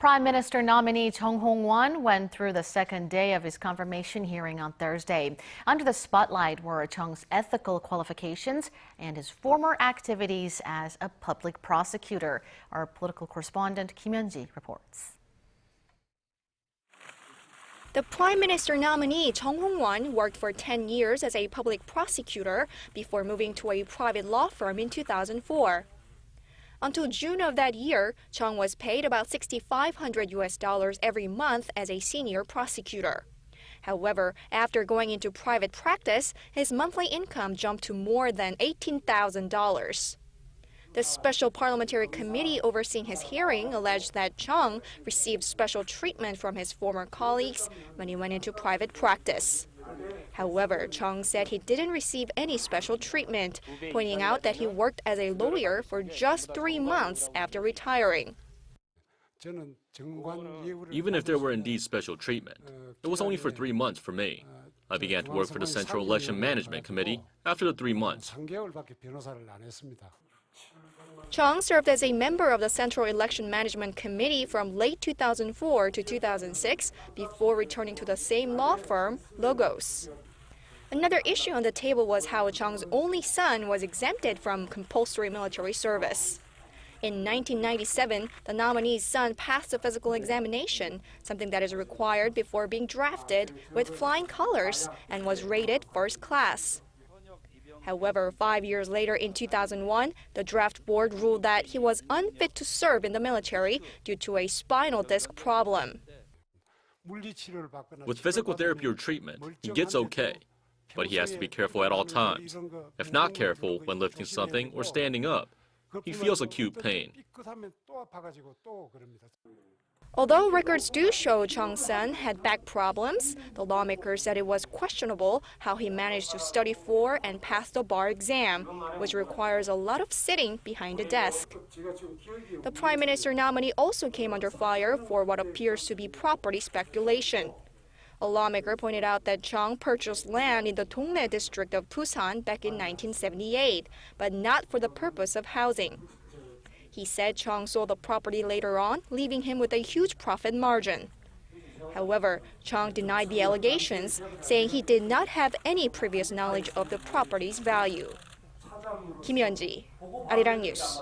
Prime Minister nominee Chung Hong-won went through the second day of his confirmation hearing on Thursday. Under the spotlight were Chung's ethical qualifications and his former activities as a public prosecutor. Our political correspondent Kim Yeon-ji reports. The Prime Minister nominee Chung Hong-won worked for 10 years as a public prosecutor before moving to a private law firm in 2004. Until June of that year, Chung was paid about $6,500 every month as a senior prosecutor. However, after going into private practice, his monthly income jumped to more than $18,000. The special parliamentary committee overseeing his hearing alleged that Chung received special treatment from his former colleagues when he went into private practice. However, Chung said he didn't receive any special treatment, pointing out that he worked as a lawyer for just 3 months after retiring. Even if there were indeed special treatment, it was only for 3 months for me. I began to work for the Central Election Management Committee after the 3 months. Chung served as a member of the Central Election Management Committee from late 2004 to 2006 before returning to the same law firm, Logos. Another issue on the table was how Chung's only son was exempted from compulsory military service. In 1997, the nominee's son passed the physical examination, something that is required before being drafted, with flying colors and was rated first class. However, 5 years later in 2001, the draft board ruled that he was unfit to serve in the military due to a spinal disc problem. With physical therapy or treatment, he gets okay, but he has to be careful at all times. If not careful when lifting something or standing up, he feels acute pain. Although records do show Chung's son had back problems, the lawmaker said it was questionable how he managed to study for and pass the bar exam, which requires a lot of sitting behind a desk. The Prime Minister nominee also came under fire for what appears to be property speculation. A lawmaker pointed out that Chung purchased land in the Dongnae district of Busan back in 1978, but not for the purpose of housing. He said Chung sold the property later on, leaving him with a huge profit margin. However, Chung denied the allegations, saying he did not have any previous knowledge of the property's value. Kim Yeon-ji, Arirang News.